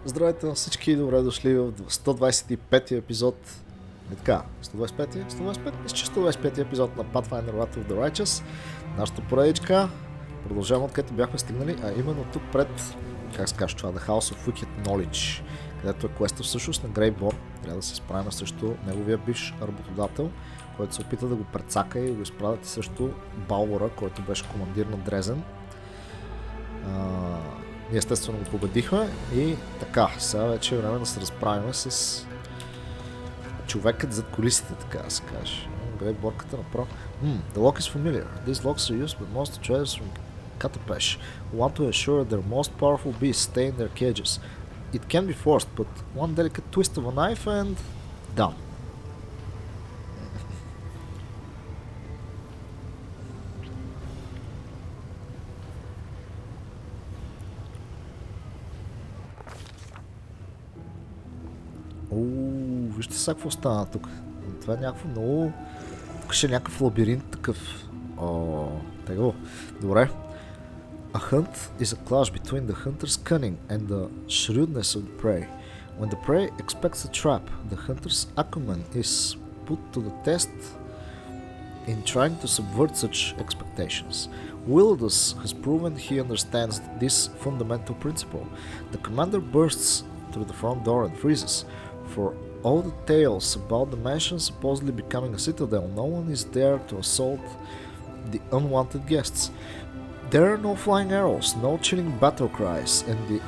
Здравейте на всички и добре дошли в 125-ти епизод. Не така, 125-ти? 125? Мисля, че 125-ти епизод на Pathfinder of the Righteous. Нашата поредичка. Продължаваме откъдето бяхме стигнали, а именно тук пред, как се каже това, The House of Wicked Knowledge, където е квеста всъщност на Грейбор. Трябва да се справим срещу неговия бивш работодател, който се опита да го прецака и го изправят срещу Балвора, който беше командир на Дрезен. Ние естествено го победихме и така, сега вече е време да се разправим с човекът зад колисите, така да се каже. Гледай борката направо. The lock is familiar. These locks are used by most traders from Katapesh who want to assure their most powerful beasts stay in their cages. It can be forced, but one delicate twist of a knife and done. Вижте сега какво стана тук. Това е някакво много... Тук ще е някакъв лабиринт такъв. Тегло. Добре. A hunt is a clash between the hunter's cunning and the shrewdness of the prey. When the prey expects a trap, the hunter's acumen is put to the test in trying to subvert such expectations. УИЛЫДЫС has proven he understands this fundamental principle. The commander bursts through the front door and freezes. For all the tales about the mansion supposedly becoming a citadel, no one is there to assault the unwanted guests. There are no flying arrows, no chilling battle cries, and the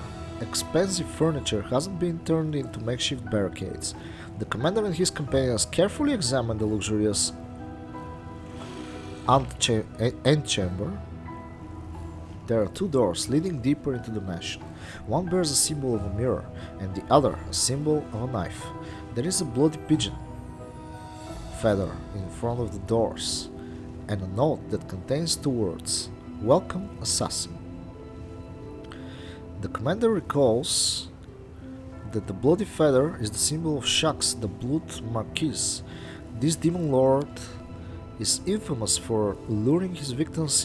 expensive furniture hasn't been turned into makeshift barricades. The commander and his companions carefully examine the luxurious antechamber. There are two doors leading deeper into the mansion. One bears a symbol of a mirror, and the other a symbol of a knife. There is a bloody pigeon feather in front of the doors, and a note that contains two words, Welcome, Assassin. The commander recalls that the bloody feather is the symbol of Shax, the Blood Marquis. This demon lord is infamous for luring his victims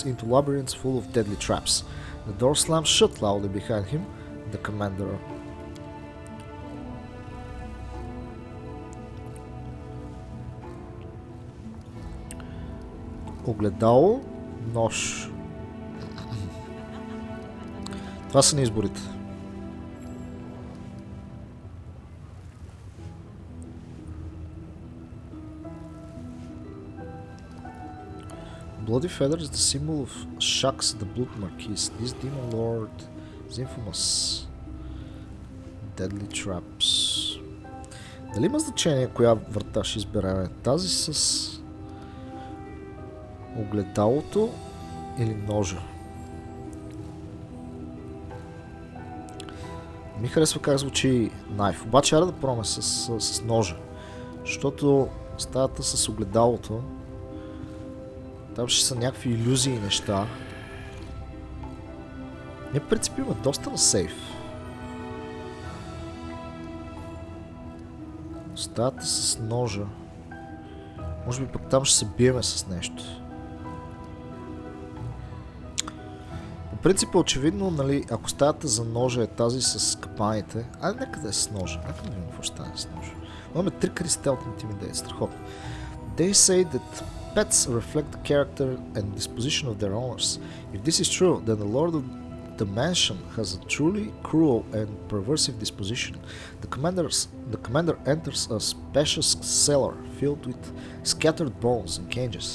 into labyrinths full of deadly traps. The door slams shut loudly behind him. The commander огледало, нож. Това са ни изборите. Bloody feather is the symbol of Shax, the Blood Marquis. This demon lord is infamous. Deadly traps. Дали има значение коя врата ще изберем? Тази с огледалото или ножа? Ми харесва как звучи knife. Обаче да пробваме с ножа. Защото стаята с огледалото, там ще са някакви илюзии и неща. Ние в принцип има доста на сейф. Стаята с ножа. Може би пък там ще се биеме с нещо. По принцип очевидно, нали, ако стаята за ножа е тази с капаните, нека да е с ножа. Нека да видим какво ще стане с ножа. Имаме 3 кристал интимидейт, страхотно. They say that pets reflect the character and disposition of their owners. If this is true, then the lord of the mansion has a truly cruel and perversive disposition. The commander enters a spacious cellar filled with scattered bones and cages.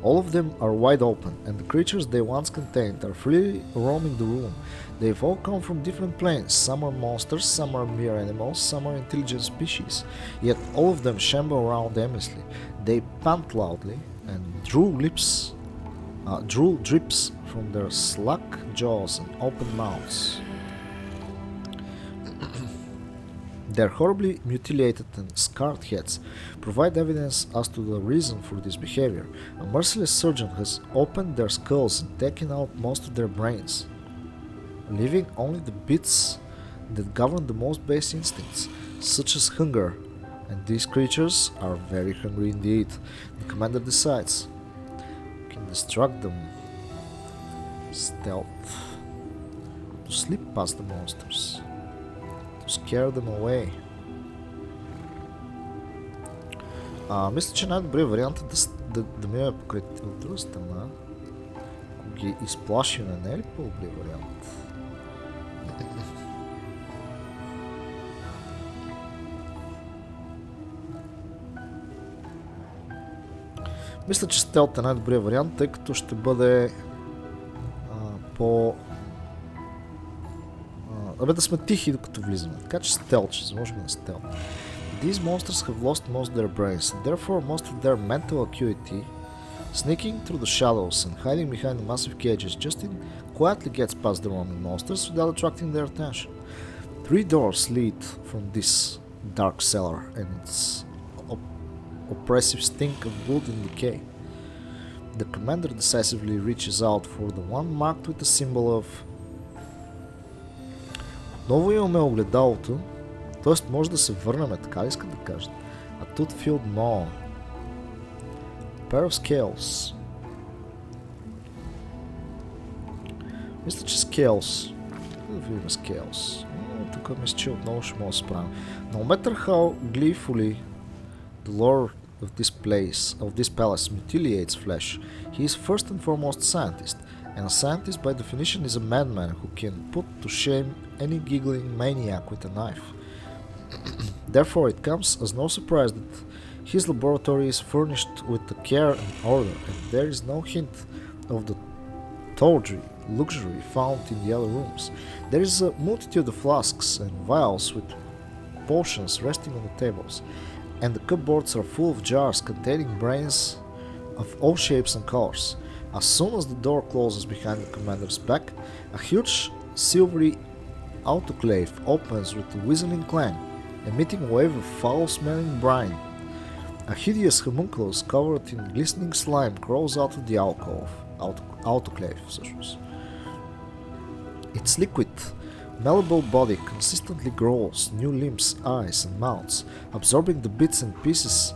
All of them are wide open, and the creatures they once contained are freely roaming the room. They've all come from different planes. Some are monsters, some are mere animals, some are intelligent species. Yet all of them shamble around aimlessly. They pant loudly, and drool drips from their slack jaws and open mouths. Their horribly mutilated and scarred heads provide evidence as to the reason for this behavior. A merciless surgeon has opened their skulls and taken out most of their brains, leaving only the bits that govern the most base instincts, such as hunger, and these creatures are very hungry indeed. The commander decides. We can destruct them. Stealth. To slip past the monsters. To scare them away. Мисля, че най-добрият вариант е да минем покрай от друга страна. Ако ги изплашим, не е ли по-добрият вариант? Мисля, че стелт е най-добрият вариант, тъй като ще бъде да сме тихи докато влизаме. Така че стелт, ще заложим на стелт. These monsters have lost most of their brains, and therefore most of their mental acuity, sneaking through the shadows and hiding behind the massive cages, Justin quietly gets past the roaming monsters without attracting their attention. 3 doors lead from this dark cellar, and its oppressive stink of blood and decay. The commander decisively reaches out for the one marked with the symbol of... Отново имаме огледалото, т.е. може да се върнем, така ли искат да кажат? A tooth-filled maw. Pair of scales. Мисля, че scales. Да видим scales. Тук мисля, че отново ще мога да справим. No matter how gleefully the lord of this palace mutilates flesh, he is first and foremost a scientist. And a scientist by definition is a madman who can put to shame any giggling maniac with a knife. Therefore it comes as no surprise that his laboratory is furnished with the care and order, and there is no hint of the tawdry luxury found in the other rooms. There is a multitude of flasks and vials with potions resting on the tables, and the cupboards are full of jars containing brains of all shapes and colors. As soon as the door closes behind the commander's back, a huge silvery autoclave opens with a whistling clang, emitting a wave of foul-smelling brine. A hideous homunculus covered in glistening slime crawls out of the autoclave. Its liquid, malleable body consistently grows new limbs, eyes, and mouths, absorbing the bits and pieces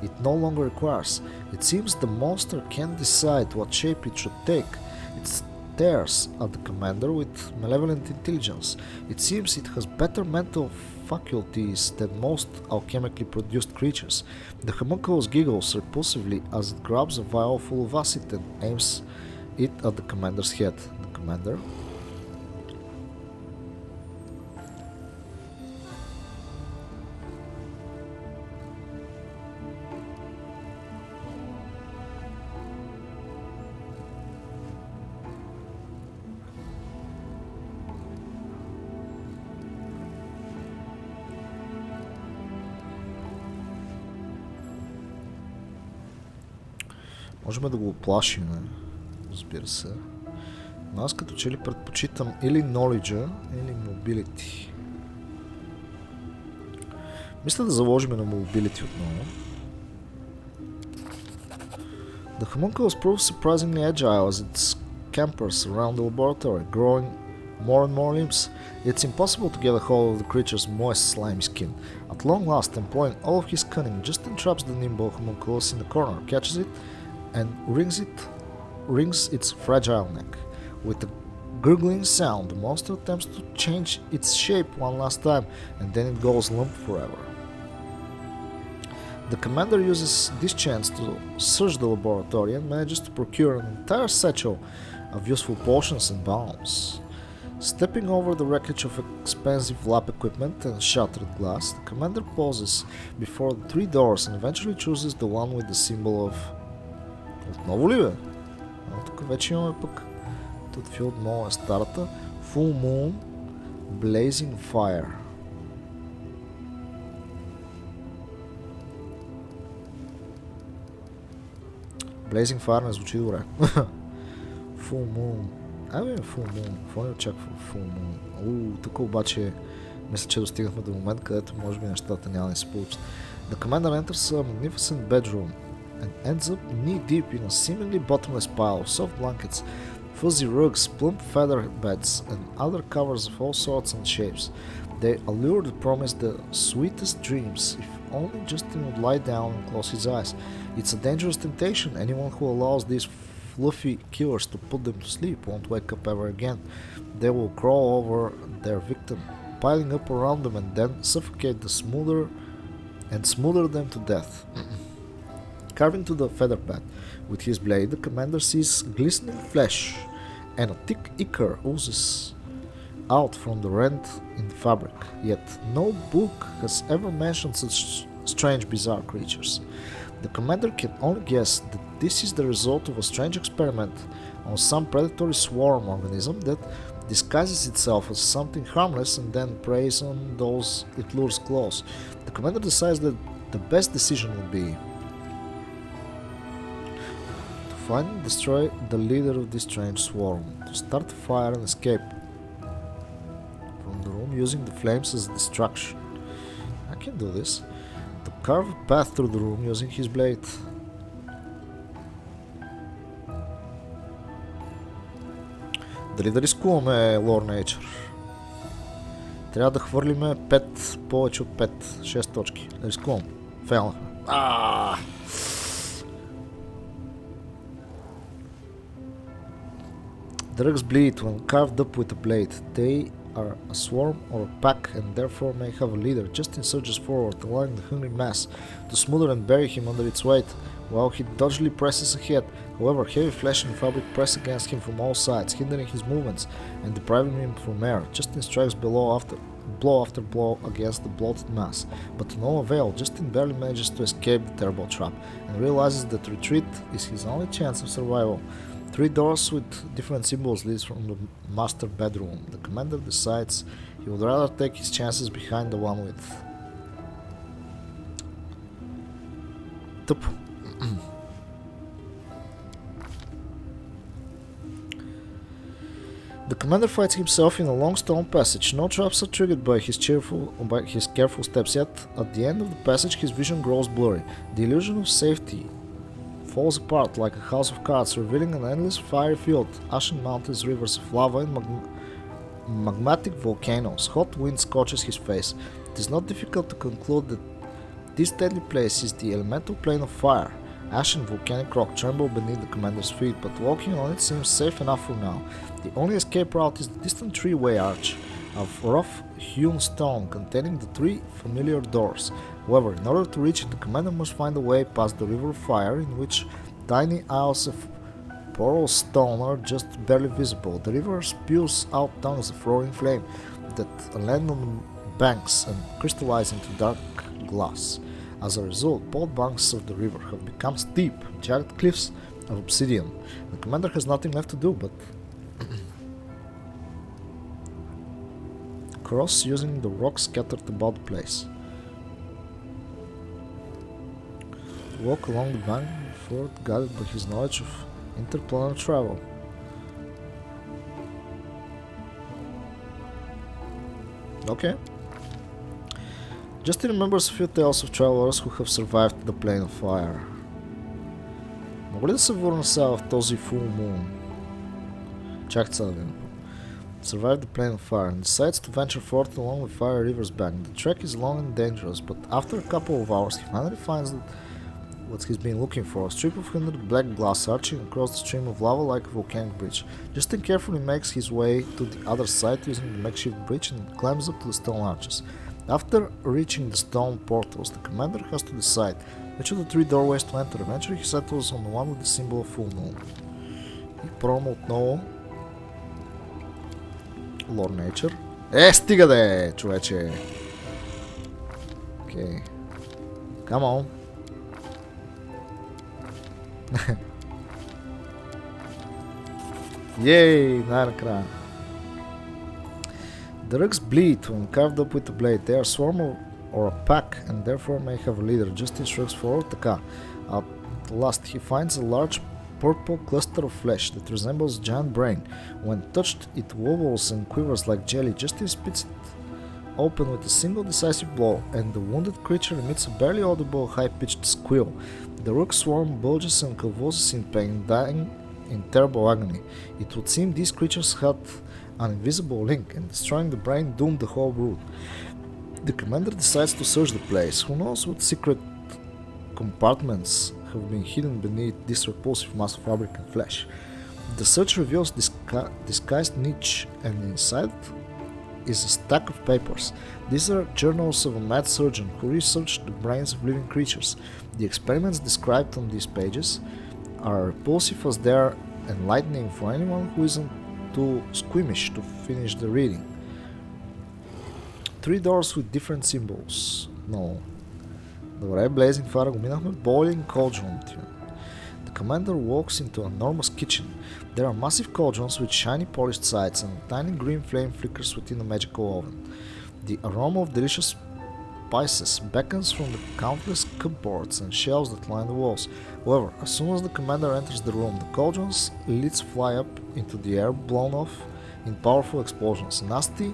it no longer requires. It seems the monster can't decide what shape it should take. It stares at the commander with malevolent intelligence. It seems it has better mental faculties than most alchemically produced creatures. The homunculus giggles repulsively as it grabs a vial full of acid and aims it at the commander's head. The commander... Можем да го оплашим, разбира се. Но аз като че ли предпочитам или knowledge, или mobility. Мисля да заложим на mobility отново. The homunculus proves surprisingly agile as it scampers around the laboratory, growing more and more limbs. It's impossible to get a hold of the creature's moist, slimy skin. At long last, employing all of his cunning, Justin traps the nimble homunculus in the corner, catches it, and wrings its fragile neck. With a gurgling sound, the monster attempts to change its shape one last time, and then it goes limp forever. The commander uses this chance to search the laboratory and manages to procure an entire satchel of useful potions and balms. Stepping over the wreckage of expensive lab equipment and shattered glass, the commander pauses before the 3 doors and eventually chooses the one with the symbol of... Отново ли бе? Тук вече имаме пък Tooth-filled maw е старата. Full Moon, Blazing Fire. Blazing Fire не звучи добре. Full Moon. Full Moon. Какво ни очаква Full Moon? Тук обаче мисля, че достигнахме до момент, където може би нещата няма да се получат. The commander enters a magnificent bedroom and ends up knee-deep in a seemingly bottomless pile of soft blankets, fuzzy rugs, plump feather beds, and other covers of all sorts and shapes. They allure that promise the sweetest dreams, if only Justin would lie down and close his eyes. It's a dangerous temptation. Anyone who allows these fluffy killers to put them to sleep won't wake up ever again. They will crawl over their victim, piling up around them and then suffocate smother them to death. Carving to the feather bed with his blade, the commander sees glistening flesh, and a thick ichor oozes out from the rent in the fabric. Yet no book has ever mentioned such strange, bizarre creatures. The commander can only guess that this is the result of a strange experiment on some predatory swarm organism that disguises itself as something harmless and then preys on those it lures close. The commander decides that the best decision would be to find and destroy the leader of this strange swarm, to start a fire and escape from the room using the flames as distraction. I can do this. To carve a path through the room using his blade. Дали да рискуваме Lore Nature? Трябва да хвърлиме 5, повече от 5, 6 точки. Да рискувам. Фейлнахме. Drugs bleed when carved up with a blade. They are a swarm or a pack and therefore may have a leader. Justin surges forward, allowing the hungry mass to smother and bury him under its weight, while he doggedly presses ahead. However, heavy flesh and fabric press against him from all sides, hindering his movements and depriving him from air. Justin strikes blow after blow against the bloated mass, but to no avail. Justin barely manages to escape the terrible trap and realizes that retreat is his only chance of survival. 3 doors with different symbols leads from the master bedroom. The commander decides he would rather take his chances behind the one with тъпо. The commander finds himself in a long stone passage. No traps are triggered by his careful steps, yet at the end of the passage his vision grows blurry. The illusion of safety falls apart like a house of cards, revealing an endless fiery field, ashen mountains, rivers of lava, and magmatic volcanoes. Hot wind scorches his face. It is not difficult to conclude that this deadly place is the elemental plane of fire. Ash and volcanic rock tremble beneath the commander's feet, but walking on it seems safe enough for now. The only escape route is the distant three-way arch of rough-hewn stone containing the 3 familiar doors. However, in order to reach it, the commander must find a way past the river of fire, in which tiny isles of porous stone are just barely visible. The river spews out tongues of roaring flame that land on the banks and crystallize into dark glass. As a result, both banks of the river have become steep, jagged cliffs of obsidian. The commander has nothing left to do but cross using the rocks scattered about the place. Walk along the bank forward, guided by his knowledge of interplanar travel. Okay. Justin remembers a few tales of travelers who have survived the plane of fire. Мога ли да се върна сега в този full moon? Чакайте сега да ви напомня. Survived the plane of fire and decides to venture forth along the fire river's bank. The trek is long and dangerous, but after a couple of hours he finally finds what he's been looking for, a strip of hundred black glass arching across the stream of lava like a volcanic bridge. Justin carefully makes his way to the other side using the makeshift bridge and climbs up to the stone arches. After reaching the stone portals, the commander has to decide which of the 3 doorways to enter. Eventually he settles on the one with the symbol of full moon. И пробваме отново Lore Nature. Стига де, човече! Okay. Come on. Yay! Най-накрая. The rugs bleed when carved up with a blade. They are a swarm or a pack and therefore may have a leader. Justin shrugs forward. Така. At last he finds a large purple cluster of flesh that resembles a giant brain. When touched, it wobbles and quivers like jelly. Justin spits it open with a single decisive blow, and the wounded creature emits a barely audible high-pitched squeal. The rook swarm bulges and convulses in pain, dying in terrible agony. It would seem these creatures had an invisible link, and destroying the brain doomed the whole brood. The commander decides to search the place. Who knows what secret compartments have been hidden beneath this repulsive mass of fabric and flesh. The search reveals disguised niche, and inside is a stack of papers. These are journals of a mad surgeon who researched the brains of living creatures. The experiments described on these pages are repulsive as they are enlightening for anyone who isn't too squeamish to finish the reading. 3 doors with different symbols. No. Добре, Blazing Fire го минахме. Boiling Cauldron. The commander walks into an enormous kitchen. There are massive cauldrons with shiny polished sides and a tiny green flame flickers within a magical oven. The aroma of delicious spices beckons from the countless cupboards and shelves that line the walls. However, as soon as the commander enters the room, the cauldron's lids fly up into the air, blown off in powerful explosions. Nasty,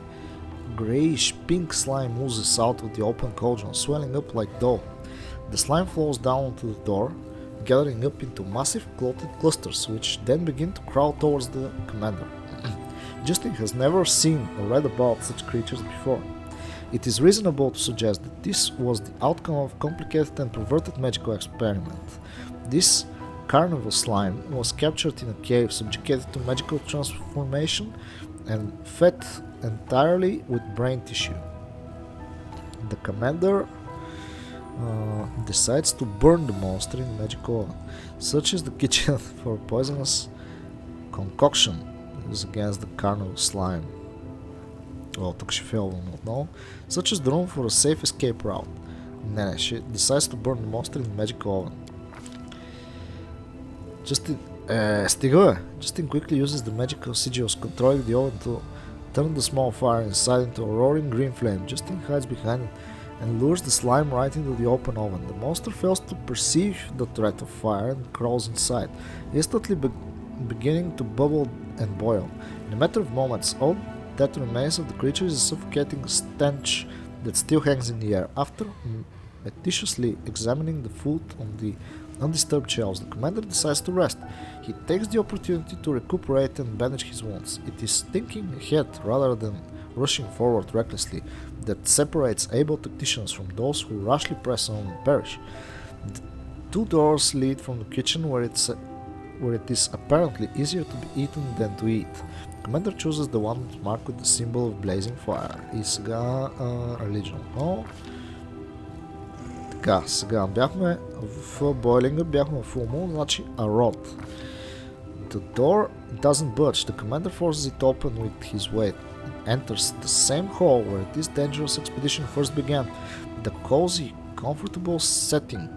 greyish pink slime oozes out of the open cauldron, swelling up like dough. The slime flows down onto the door, gathering up into massive clotted clusters, which then begin to crowd towards the commander. Justin has never seen or read about such creatures before. It is reasonable to suggest that this was the outcome of a complicated and perverted magical experiment. This carnival slime was captured in a cave, subjugated to magical transformation, and fed entirely with brain tissue. The commander decides to burn the monster in magical oven. Searches the kitchen for a poisonous concoction. Is against the carnival slime. О, тук ще фейлвам отново. Searches the room for a safe escape route. Не, she decides to burn the monster in magical oven. Justin... стига бе! Justin quickly uses the magical sigils, controlling the oven to turn the small fire inside into a roaring green flame. Justin hides behind it and lures the slime right into the open oven. The monster fails to perceive the threat of fire and crawls inside, instantly beginning to bubble and boil. In a matter of moments, all that remains of the creature is a suffocating stench that still hangs in the air. After meticulously examining the food on the undisturbed shelves, the commander decides to rest. He takes the opportunity to recuperate and bandage his wounds. It is thinking ahead rather than rushing forward recklessly that separates able tacticians from those who rashly press on and perish. The 2 doors lead from the kitchen where it is apparently easier to be eaten than to eat. Commander chooses the one marked with the symbol of blazing fire. И сега religion. Но така, сега бяхме в бойлинга, бяхме в Full Moon, значи a rod. The door doesn't budge. The commander forces it open with his weight and enters the same hall where this dangerous expedition first began. The cozy, comfortable setting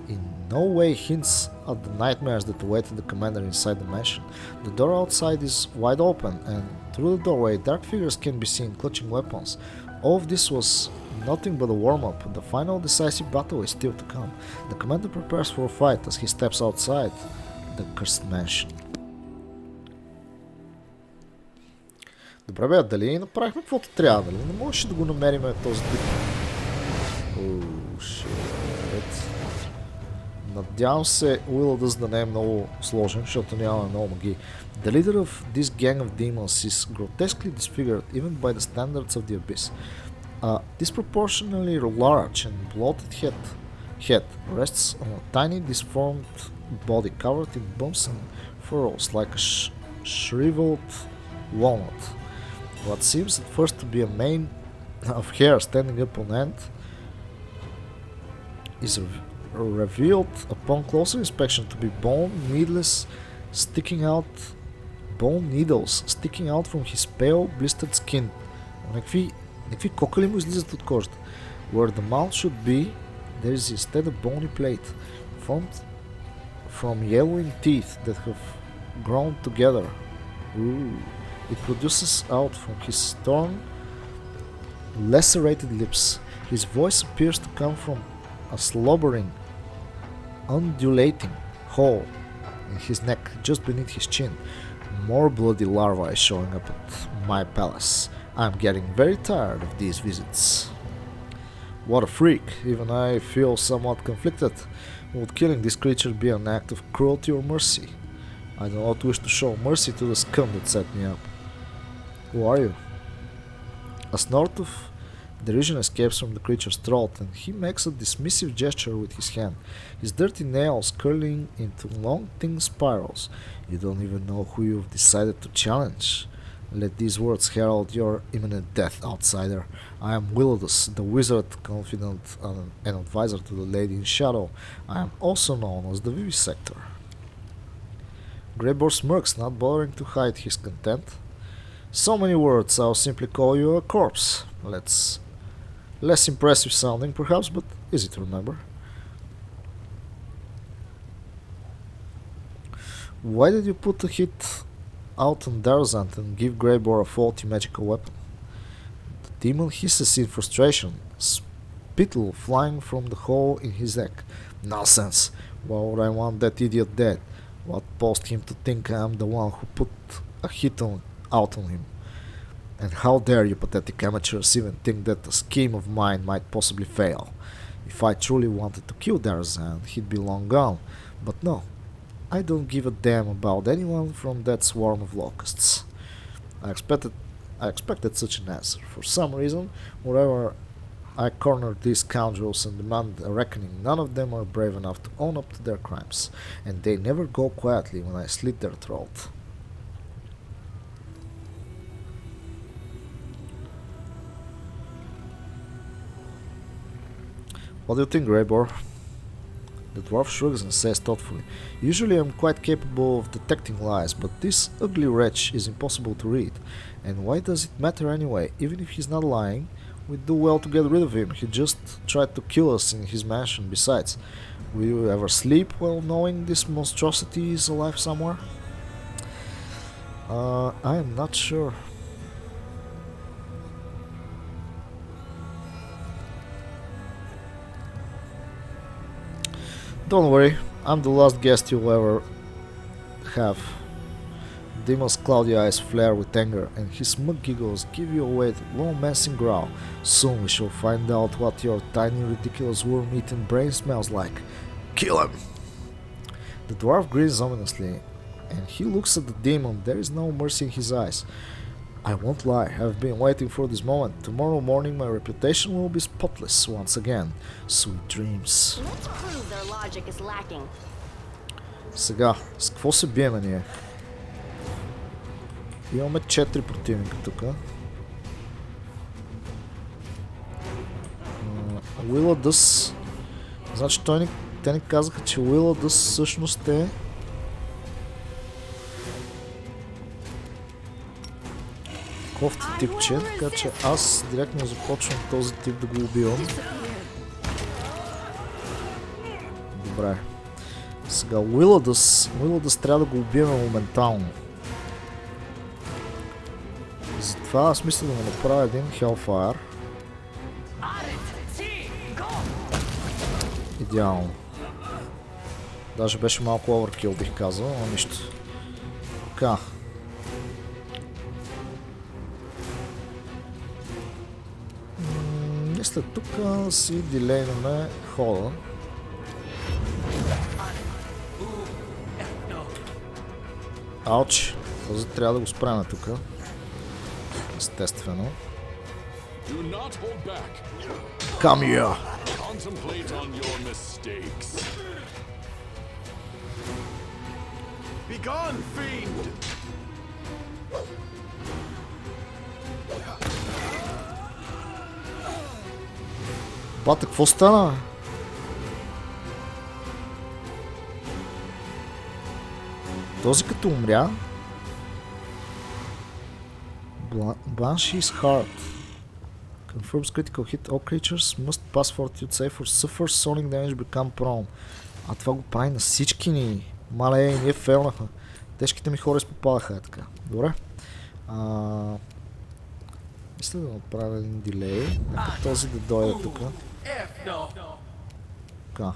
in no way hints at the nightmares that awaited the commander inside the mansion. The door outside is wide open, and through the doorway dark figures can be seen clutching weapons. All of this was nothing but a warm-up. The final decisive battle is still to come. The commander prepares for a fight as he steps outside the cursed mansion. Добре бе, дали направихме каквото трябва, дали не можеше да го намерим този тип? Надявам се УИЛъДъс да не е много сложен, защото нямаме много магии. The leader of this gang of demons is grotesquely disfigured even by the standards of the abyss. A disproportionately large and bloated head rests on a tiny disformed body covered in bumps and furrows like a shriveled walnut. What seems at first to be a mane of hair standing up on end is revealed upon closer inspection to be bone needles sticking out from his pale blistered skin. Някакви кокали му излизат от кожата. Where the mouth should be, there is instead a bony plate formed from yellowing teeth that have grown together. It produces out from his torn, lacerated lips. His voice appears to come from a slobbering, undulating hole in his neck just beneath his chin. More bloody larvae is showing up at my palace. I'm getting very tired of these visits. What a freak. Even I feel somewhat conflicted. Would killing this creature be an act of cruelty or mercy? I do not wish to show mercy to the scum that set me up. Who are you? A snort of Derision escapes from the creature's throat, and he makes a dismissive gesture with his hand, his dirty nails curling into long thin spirals. You don't even know who you've decided to challenge. Let these words herald your imminent death, outsider. I am УИЛЫДЫС, the wizard, confidant and advisor to the Lady in Shadow. I am also known as the Vivisector. Greybor smirks, not bothering to hide his contempt. So many words, I'll simply call you a corpse. Less impressive sounding, perhaps, but easy to remember. Why did you put a hit out on Darzant and give Greybor a faulty magical weapon? The demon hisses in frustration, spittle flying from the hole in his neck. Nonsense! Why would I want that idiot dead? What posed him to think I am the one who put a hit out on him? And how dare you pathetic amateurs even think that a scheme of mine might possibly fail? If I truly wanted to kill Darzan, he'd be long gone. But no, I don't give a damn about anyone from that swarm of locusts. I expected such an answer. For some reason, wherever I cornered these scoundrels and demand a reckoning, none of them are brave enough to own up to their crimes, and they never go quietly when I slit their throat. What do you think, Greybor? The dwarf shrugs and says thoughtfully, usually I'm quite capable of detecting lies, but this ugly wretch is impossible to read. And why does it matter anyway? Even if he's not lying, we'd do well to get rid of him. He just tried to kill us in his mansion. Besides, will you ever sleep while knowing this monstrosity is alive somewhere? I am not sure. Don't worry, I'm the last guest you'll ever have. Demon's cloudy eyes flare with anger, and his smug giggles give you away to a low-menacing growl. Soon we shall find out what your tiny, ridiculous worm-eaten brain smells like. Kill him! The dwarf grins ominously, and he looks at the demon. There is no mercy in his eyes. I won't lie, I've been waiting for this moment. Tomorrow morning my reputation will be spotless once again. Sweet dreams. Let's prove their logic is lacking. Сега, с какво се биеме ние? Имаме 4 противника тук. УИЛЪДъС. Значи те ни казаха, че УИЛъДъС всъщност е кофти типче, така че аз директно започвам този тип да го убивам. Добре. Сега УИЛъДъС трябва да го убиваме моментално. Затова аз мисля да му направя един Hellfire. Идеално. Даже беше малко overkill, бих казал, но нищо. Така. Мисля тук си дилейнаме хода. Ауч! Този трябва да го спряме тук. Естествено. Come here! Contemplate on your mistakes. Begone, fiend! Бата, какво стана? Този като умря. Banshee's Heart. Confirms critical hit. All creatures must pass fortitude save or suffer sonic damage, become prone. А това го прави на всички ни. Мале, ние фейлнахме. Тежките ми хора изпопадаха, така. Добре. Мисля да направя един дилей. Нека този да дойде тук. Така.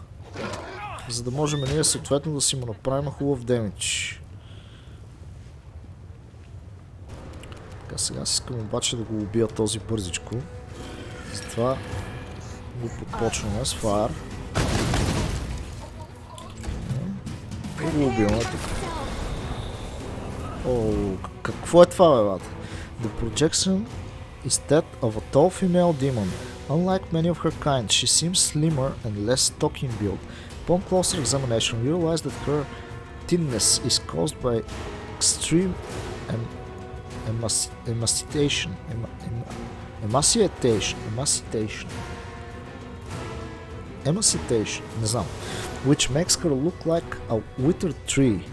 За да можем ние съответно да си му направим хубав демидж. Така, сега искам обаче да го убия този бързичко. Затова го подпочваме с Fire. И го убиваме тук. О, какво е това, бе, бата? The projection is that of a tall female demon. Unlike many of her kind, she seems slimmer and less stocky in build. Upon closer examination, we realize that her thinness is caused by extreme emaciation, не знам, which makes her look like a withered tree.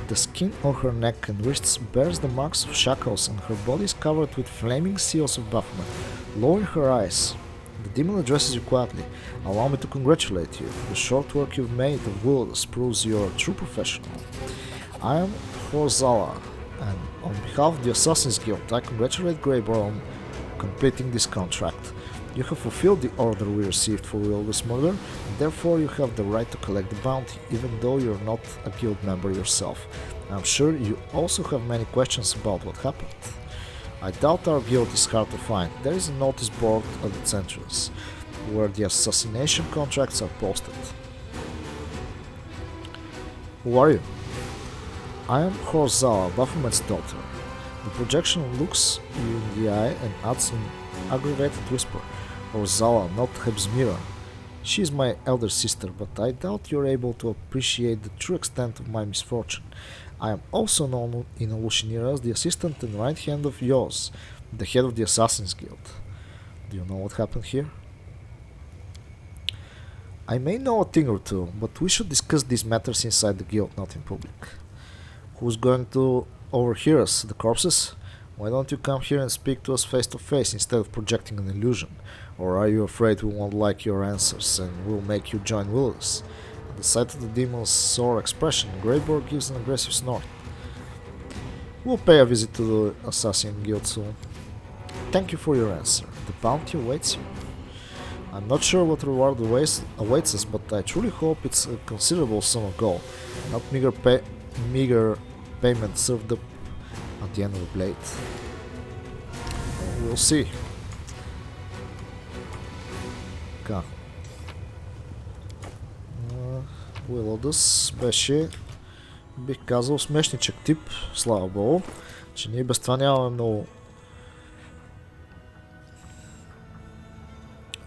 The skin on her neck and wrists bears the marks of shackles, and her body is covered with flaming seals of Baphomet. Lowering her eyes, the demon addresses you quietly. Allow me to congratulate you. The short work you've made of УИЛըДës proves you're a true professional. I am Horzala, and on behalf of the Assassin's Guild, I congratulate Greybor on completing this contract. You have fulfilled the order we received for УИЛըДës murder, and therefore you have the right to collect the bounty, even though you're not a guild member yourself. I'm sure you also have many questions about what happened. I doubt our guild is hard to find. There is a notice board at its entrance, where the assassination contracts are posted. Who are you? I am Horzala, Baphomet's daughter. The projection looks you in the eye and adds an aggravated whisper. Horzala, not Hebsmira. She is my elder sister, but I doubt you're able to appreciate the true extent of my misfortune. I am also known in Alushinira as the assistant and right hand of Yoz, the head of the Assassin's Guild. Do you know what happened here? I may know a thing or two, but we should discuss these matters inside the guild, not in public. Who's going to overhear us? The corpses? Why don't you come here and speak to us face to face instead of projecting an illusion? Or are you afraid we won't like your answers and will make you join УИЛըДës? At the sight of the demon's sore expression, Greybor gives an aggressive snort. We'll pay a visit to the Assassin Guild soon. Thank you for your answer. The bounty awaits you. I'm not sure what reward awaits us, but I truly hope it's a considerable sum of gold, not meager payment served up at the end of the blade. We'll see. Така. УИЛъДës беше, бих казал, смешничък тип, слава богу, че ние без това нямаме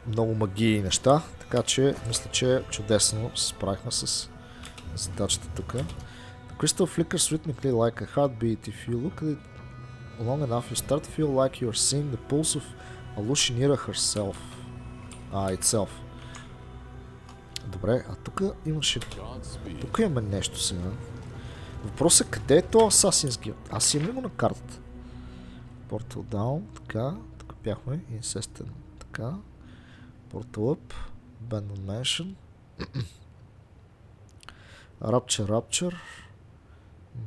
много магии и неща, така че мисля, че чудесно се справихме с задачата тук. The crystal flickers rhythmically like a heartbeat. If you look at it long enough, you start to feel like you're seeing the pulse of Alushinira herself. Itself. Добре, а тук имаше... Тук имаме нещо сега. Въпросът е къде е то Assassin's Guild? Аз имам ли го на картата? Portal down, така. Тук бяхме. Incested, така. Portal up. Abandoned Mansion. Rapture.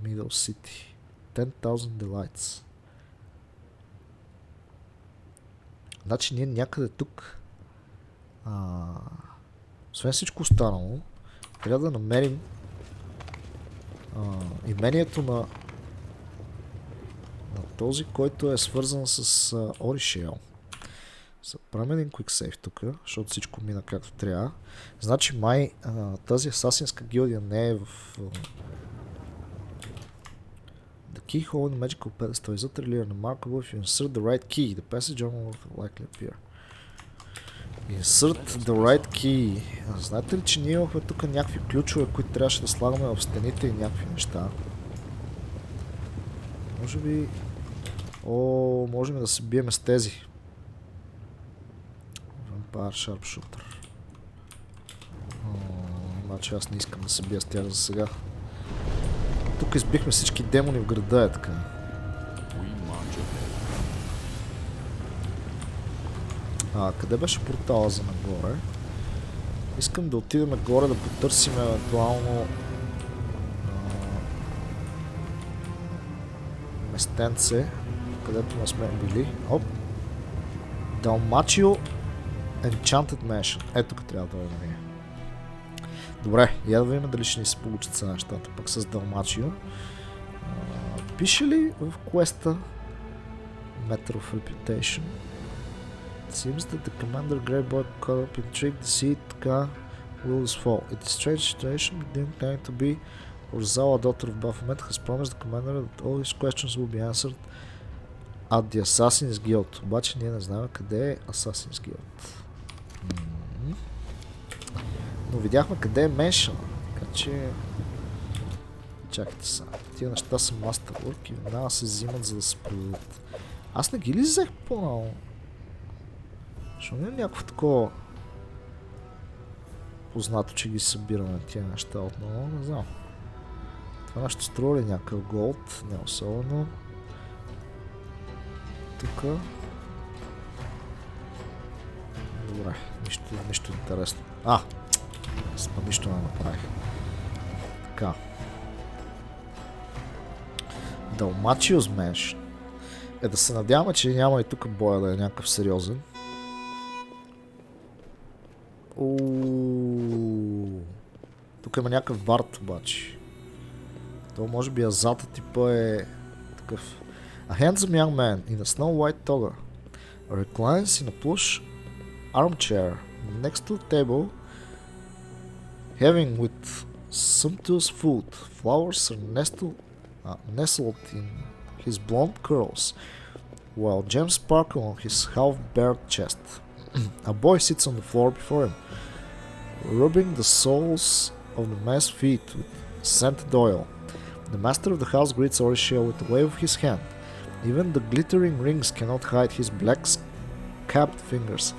Middle City. 10,000 Delights. Значи ние някъде тук. Освен всичко останало, трябва да намерим имението на този, който е свързан с Оришел. Правим един quick save тук, защото всичко мина както трябва. Значи май тази асасинска гилдия не е в... The keyhole in the magical pedestal is utterly remarkable if you insert the right key. The passage will likely appear. Insert the right key. Знаете ли, че ние имахме тук някакви ключове, които трябваше да слагаме в стените и някакви неща? Може би... можем да се биеме с тези. Vampire Sharpshooter. Значи аз не искам да се бия с тях за сега. Тук избихме всички демони в града, е така. Къде беше портала за нагоре? Искам да отидем нагоре да потърсим евентуално местенце, където не сме били. Оп! ДАЛМАЧИО Enchanted Mansion. Ето тук трябва да бъде ние. Добре, я да видим дали ще ни се получат са нещата пък с ДАЛМАЧИО. Пише ли в квеста Matter of Reputation? It seems that the commander Greyboy caught up in trick the seed така УИЛըДës fall. It is a strange situation, didn't claim to be Horzala, daughter of Baphomet, has promised the commander that all his questions will be answered at the Assassin's Guild. Обаче ние не знаем къде е Assassin's Guild. Но видяхме къде е Mention. Така че... Чакайте сега. Тия неща са Masterwork и веднага се взимат, за да се продадат. Аз не ги ли взех по-нало? Защо не е някакво такова познато, че ги събираме тия неща отново? Не знам. Това нещо струва ли някакъв голд? Не особено. Тука. Добре, нищо интересно. Нищо не направих. Така. ДАЛМАЧИО менш. Да се надяваме, че няма и тук боя да е някакъв сериозен. Тук има някакъв бард обаче. То може би азата типа е такъв. A handsome young man in a snow white toga reclines in a plush armchair next to a table having with sumptuous food. Flowers are nestled in his blonde curls while gems sparkle on his half-bared chest. A boy sits on the floor before him, rubbing the soles of the man's feet with scented oil. The master of the house greets Orishia with a wave of his hand. Even the glittering rings cannot hide his black-capped fingers,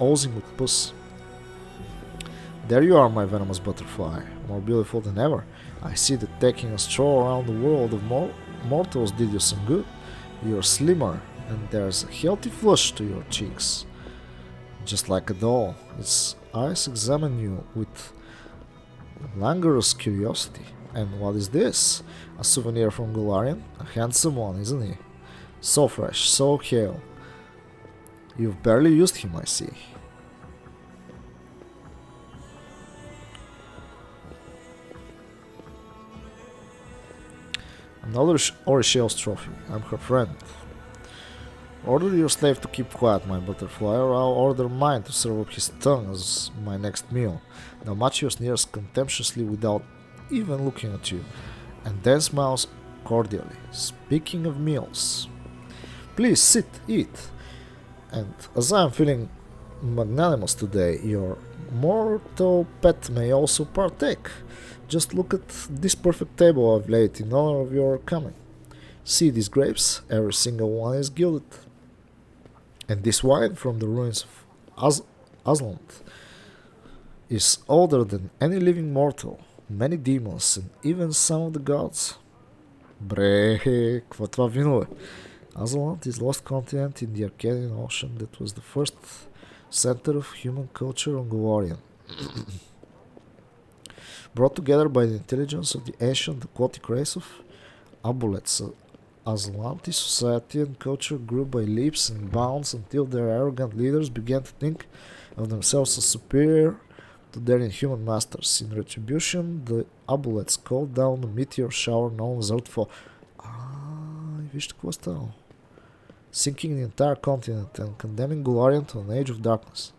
oozing with pus. There you are, my venomous butterfly, more beautiful than ever. I see that taking a stroll around the world of mortals did you some good. You're slimmer, and there's a healthy flush to your cheeks. Just like a doll, its eyes examine you with languorous curiosity. And what is this? A souvenir from Golarion? A handsome one, isn't he? So fresh, so hale. You've barely used him, I see. Another Orishiel's trophy. I'm her friend. Order your slave to keep quiet, my butterfly, or I'll order mine to serve up his tongue as my next meal. Dalmachio sneers contemptuously without even looking at you, and then smiles cordially. Speaking of meals, please sit, eat. And as I am feeling magnanimous today, your mortal pet may also partake. Just look at this perfect table I've laid in honor of your coming. See these grapes, every single one is gilded. And this wine from the ruins of Asland is older than any living mortal, many demons, and even some of the gods. Бре, какво това вино е? Asland is lost continent in the Arcadian Ocean that was the first center of human culture on Golarion. Brought together by the intelligence of the ancient aquatic race of Abolets, Aslante's society and culture grew by leaps and bounds until their arrogant leaders began to think of themselves as superior to their inhuman masters. In retribution, the Abolets called down a meteor shower known as Earthfall. Вижте какво става. Sinking the entire continent and condemning Golarion to an age of darkness.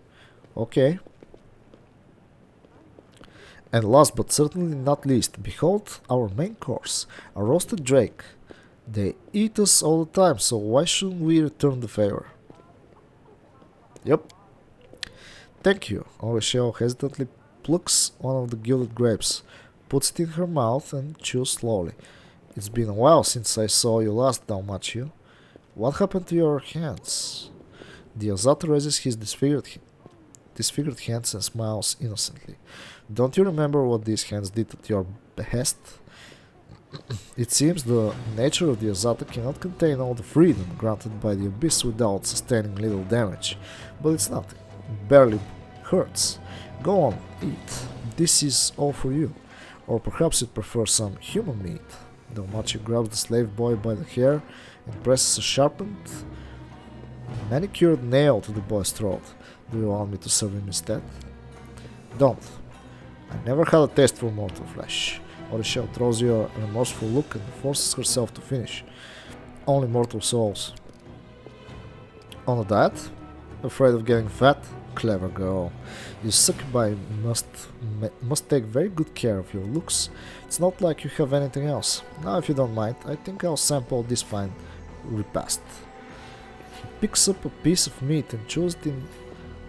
Okay. And last but certainly not least, behold our main course, a roasted drake. They eat us all the time, so why shouldn't we return the favor? Yep. Thank you. Orishio hesitantly plucks one of the gilded grapes, puts it in her mouth and chews slowly. It's been a while since I saw you last, Dalmachio. What happened to your hands? The Azat raises his disfigured hands and smiles innocently. Don't you remember what these hands did at your behest? It seems the nature of the Azata cannot contain all the freedom granted by the Abyss without sustaining little damage. But it's nothing. It barely hurts. Go on, eat. This is all for you. Or perhaps you'd prefer some human meat. Dalmachio grabs the slave boy by the hair and presses a sharpened, manicured nail to the boy's throat. Do you want me to serve him instead? Don't. I never had a taste for mortal flesh. Orishio throws you a remorseful look and forces herself to finish. Only mortal souls. On a diet? Afraid of getting fat? Clever girl. You succubi must take very good care of your looks. It's not like you have anything else. Now if you don't mind, I think I'll sample this fine repast. picks up a piece of meat and chews it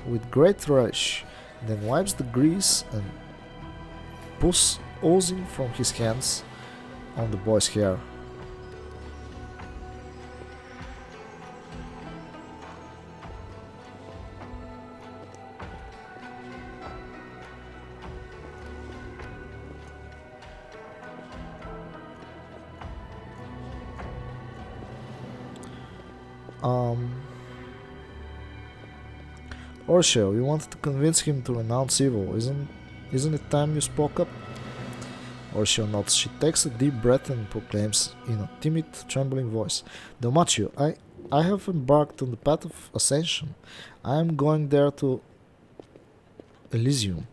with great relish, then wipes the grease and pus oozing from his hands on the boy's hair. Orshel, you wanted to convince him to renounce evil. Isn't it time you spoke up? Orshel nods. She takes a deep breath and proclaims in a timid, trembling voice, Dalmachio, I have embarked on the path of ascension. I am going there to Elysium.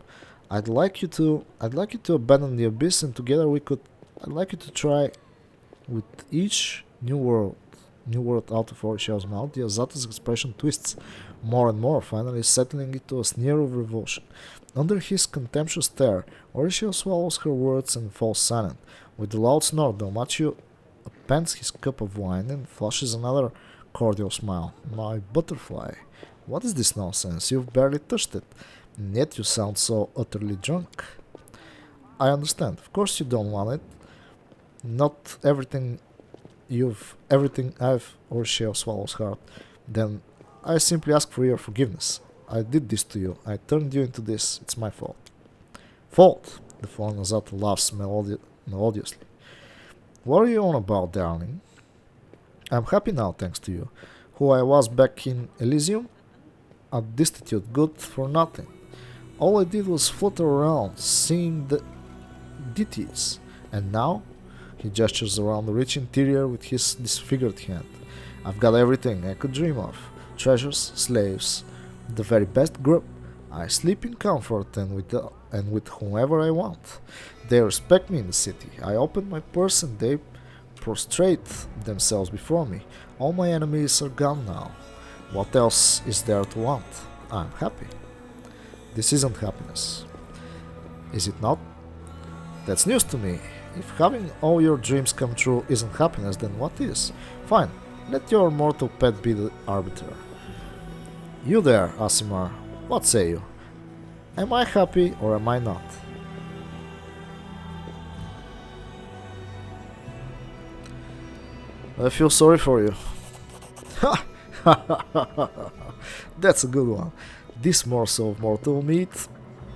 I'd like you to abandon the abyss, and together I'd like you to try with each new word out of Orishel's mouth. The Azata's expression twists more and more, finally settling into a sneer of revulsion. Under his contemptuous stare, Orishel swallows her words and falls silent. With a loud snort, Dalmachio appends his cup of wine and flashes another cordial smile. My butterfly, what is this nonsense? You've barely touched it, and yet you sound so utterly drunk. I understand. Of course you don't want it. Not everything I've... Orishel swallows hard. Then I simply ask for your forgiveness. I did this to you. I turned you into this. It's my fault. Fault? The fallen Azata laughs melodiously. What are you on about, darling? I'm happy now, thanks to you. Who I was back in Elysium? A destitute good for nothing. All I did was flutter around, singing the ditties. And now? He gestures around the rich interior with his disfigured hand. I've got everything I could dream of. Treasures, slaves, the very best grub. I sleep in comfort and with whomever I want. They respect me in the city. I open my purse and they prostrate themselves before me. All my enemies are gone now. What else is there to want? I'm happy. This isn't happiness. Is it not? That's news to me. If having all your dreams come true isn't happiness, then what is? Fine, let your mortal pet be the arbiter. You there, Aasimar, what say you? Am I happy or am I not? I feel sorry for you. That's a good one. This morsel of mortal meat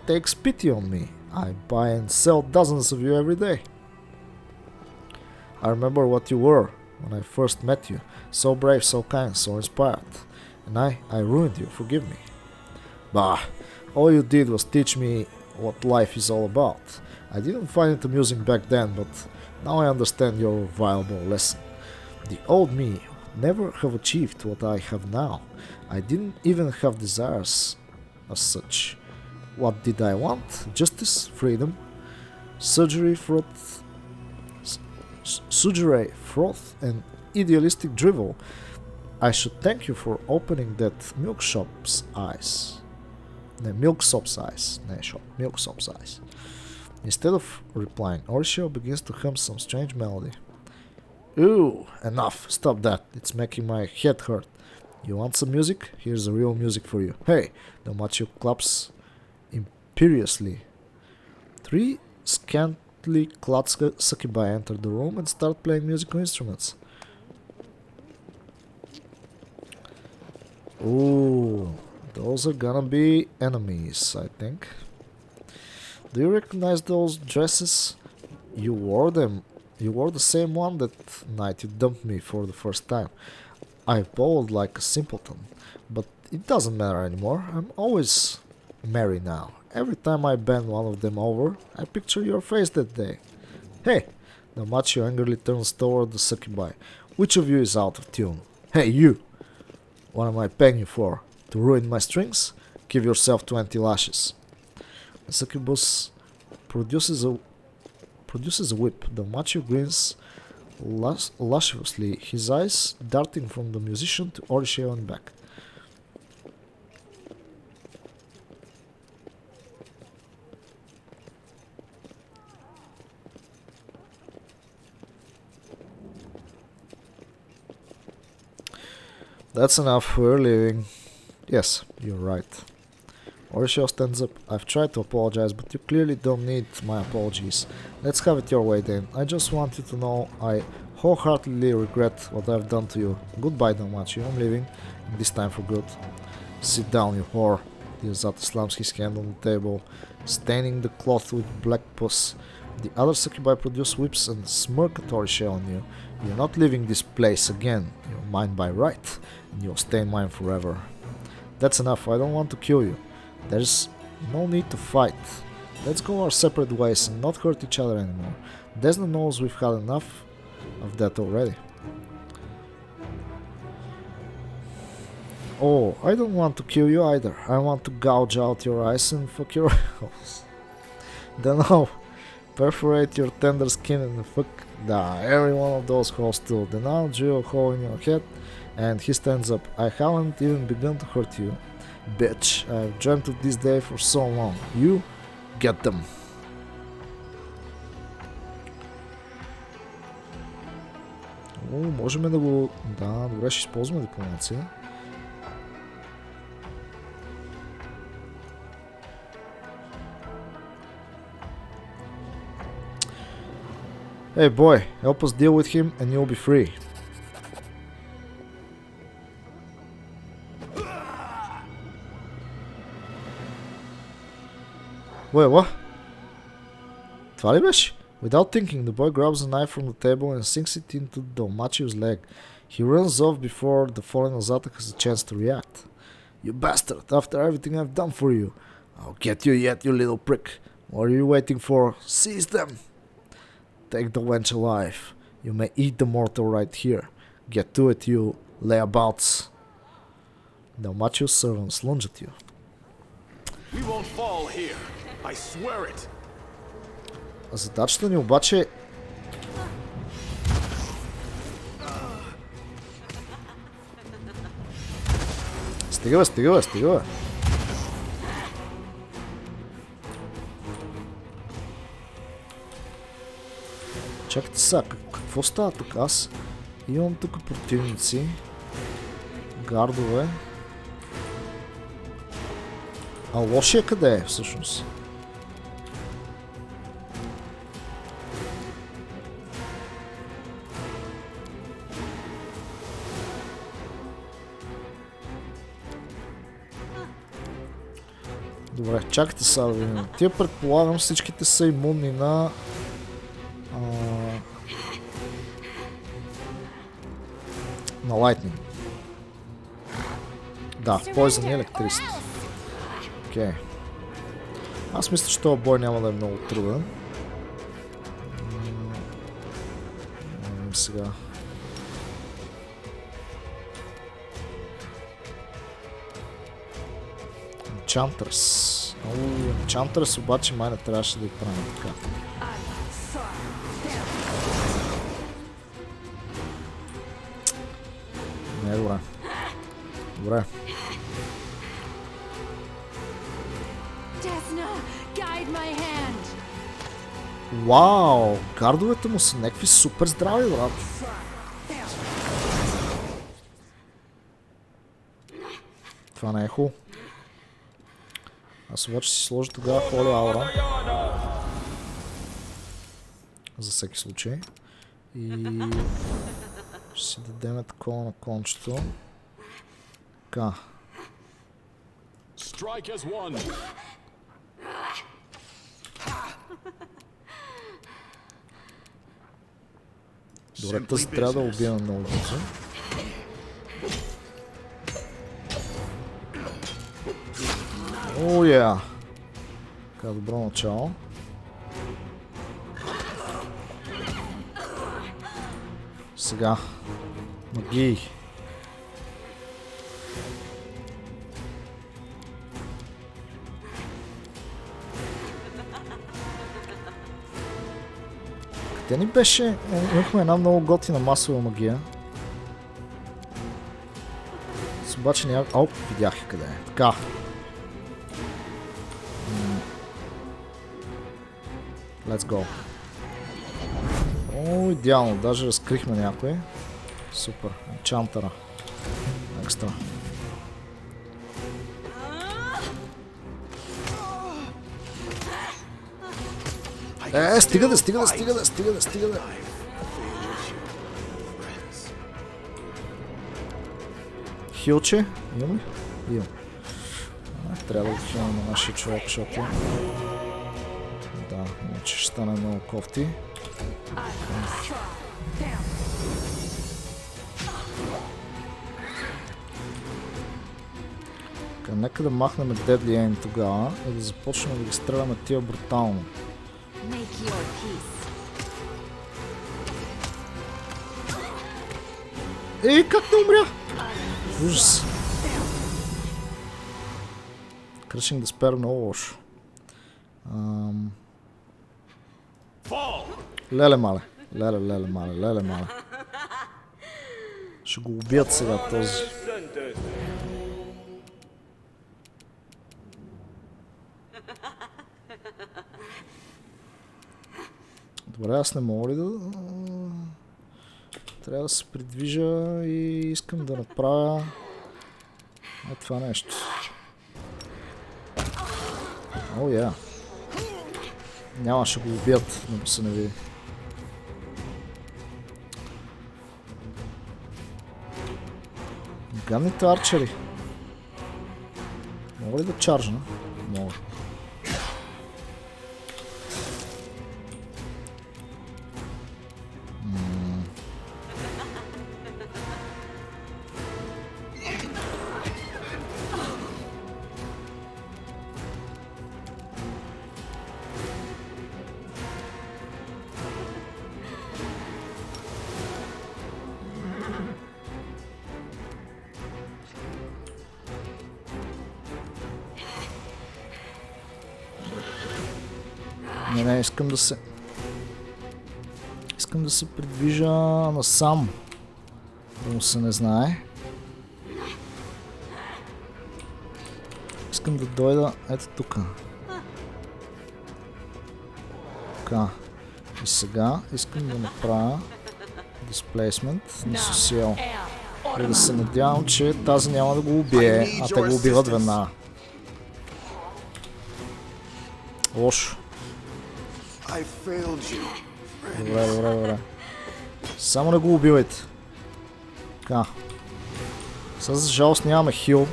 takes pity on me. I buy and sell dozens of you every day. I remember what you were when I first met you. So brave, so kind, so inspired. And I ruined you, forgive me. Bah, all you did was teach me what life is all about. I didn't find it amusing back then, but now I understand your valuable lesson. The old me would never have achieved what I have now. I didn't even have desires as such. What did I want? Justice, freedom, surgery, froth, and idealistic drivel. I should thank you for opening that milksop's eyes. Milksop's eyes. Instead of replying, Orishel begins to hum some strange melody. Ooh, enough, stop that, it's making my head hurt. You want some music? Here's the real music for you. Hey, Dalmachio claps imperiously. 3 scantily clad succubi enter the room and start playing musical instruments. Ooh, those are gonna be enemies, I think. Do you recognize those dresses? You wore them. You wore the same one that night you dumped me for the first time. I bowled like a simpleton, but it doesn't matter anymore. I'm always merry now. Every time I bend one of them over, I picture your face that day. Hey! Dalmachio angrily turns toward the succubi. Which of you is out of tune? Hey, you! What am I paying you for? To ruin my strings? Give yourself 20 lashes. The succubus produces a whip. Dalmachio grins lasciviously, his eyes darting from the musician to Orishel and back. That's enough, we're leaving. Yes, you're right. Orishio stands up. I've tried to apologize, but you clearly don't need my apologies. Let's have it your way then. I just want you to know I wholeheartedly regret what I've done to you. Goodbye, Dalmachio. I'm leaving, and this time for good. Sit down, you whore. The Azata slams his hand on the table, staining the cloth with black pus. The other succubi produce whips and smirk at Orishio on you. You're not leaving this place again. You're mine by right, and you'll stay mine forever. That's enough. I don't want to kill you. There's no need to fight. Let's go our separate ways and not hurt each other anymore. Desna knows we've had enough of that already. Oh, I don't want to kill you either. I want to gouge out your eyes and fuck your holes. Then I'll perforate your tender skin and fuck every one of those holes too. Then I'll drill a hole in your head. And he stands up. I haven't even begun to hurt you. Bitch, I've dreamt of this day for so long. You get them. О, можем да го... Да, добре, ще използваме дипломация. Hey boy, help us deal with him and you'll be free. Wait, what? Това ли беше? Without thinking, the boy grabs a knife from the table and sinks it into Dalmachio's leg. He runs off before the fallen Azata has a chance to react. You bastard, after everything I've done for you. I'll get you yet, you little prick. What are you waiting for? Seize them! Take the wench alive. You may eat the mortal right here. Get to it, you layabouts. Dalmachio's servants lunge at you. We won't fall here. I swear it. Задачата ни обаче... Стига бе. Чакайте сега, какво става тук? Аз имам тук противници, гардове. А лошия къде е всъщност? Добре, чакайте сега да видим. Тия предполагам всичките са имунни на... на Lightning. Да, Poison и Electricity. Окей. Аз мисля, че този бой няма да е много труден. Сега. Enchantress. Enchantress обаче май не трябваше да ги правим така. Не е добре. Добре. Вау! Гардовете му са някакви супер здрави, брат. Това не е хубаво. Аз обаче си сложа тогава Holy Aura. За всеки случай. И... ще си дадем такова на кончето. Така. Добре, тази трябва да убием много бързо. О, я! Така, добро начало. Сега. Магии. Къде ни беше? Имахме една много готина масова магия. С обаче няма... Оп, видях къде е. Така. Let's go. О, идеално. Даже разкрихме някой. Супер. Енчантъра. екстра. Стига да. Хилче? Имам ли? Имам. Трябва да хилна на нашия човек, защото... Да, иначе ще стане много кофти. Нека да махнем Deadly Aim тогава и да започнем да ги стреляме тия брутално. Как не умря? Ужас. Кръшинг да спер много лошо. Леле мале. Ще го убият сега този. Добре, аз не мога ли да... Трябва да се придвижа и искам да направя... това нещо. Няма, ще го убият, но се не види. Гадните арчери. Мога ли да чаржна? Мога. Не, искам да се придвижа насам. Да му се не знае. Искам да дойда ето тук. Така. И сега искам да направя displacement на social. И да се надявам, че тази няма да го убие, а те го убиват веднага. Лошо. Добре. Само не го убивайте. Така. Сега за жалост нямаме хил.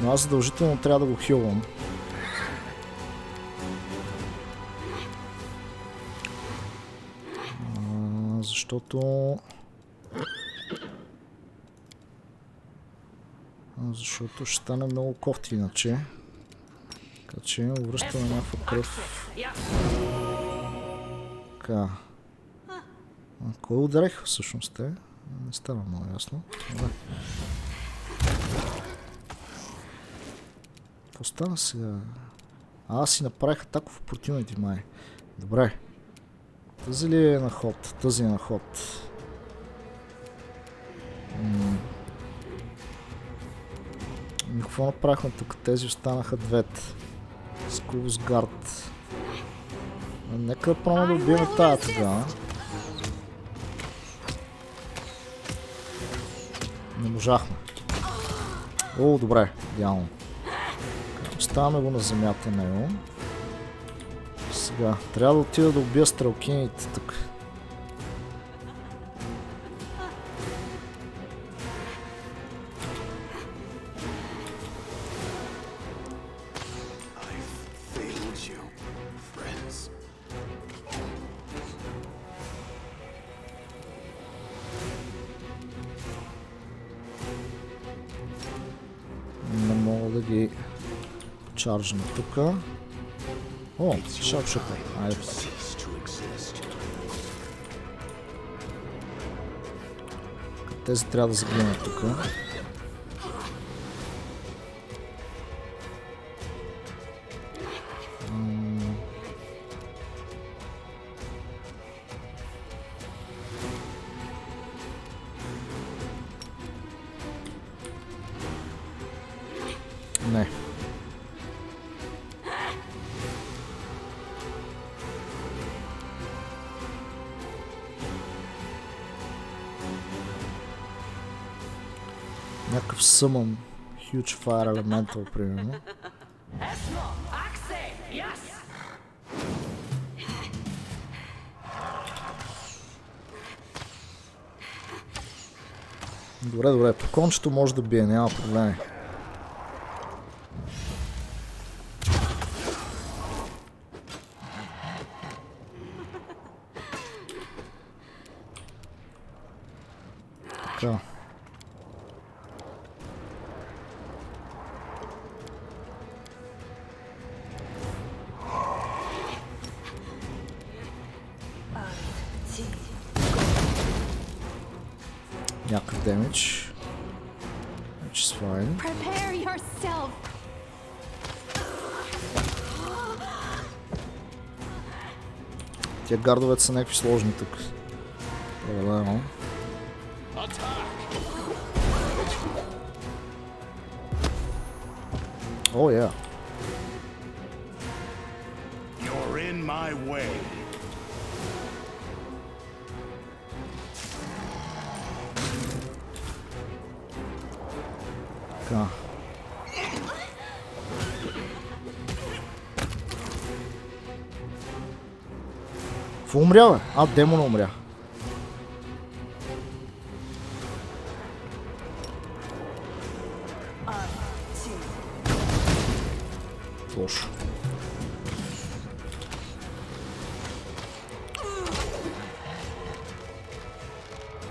Но аз задължително трябва да го хилвам. Защото ще стане много кофти иначе. Така че връщаме някаква кръв. Така. Кой ударех всъщност те? Не става много ясно. Какво стана сега? Аз си направих атака в opportunity май. Добре. Тази ли е на ход? Тази е на ход. Какво направихме тук? Тези останаха двете. Скулс гард. Нека да пробваме да убием тая тогава. Не можахме. Добре, идеално. Оставяме го на земята него. Сега, трябва да отида да убия стрелкините тук. Не мога да ги чаржна тук. Шапшата. Айде. Тези трябва да загинат тук. Не. summon huge fire elemental, примерно. Добре, по кончето може да бие, няма проблеми. Така. Някакъв демидж. Which is fine. Prepare yourself. Тия гардовете са някакви сложни тук. Определено. О, я. You're in my way. Така. Какво умря, бе? А, демона умря. Лошо.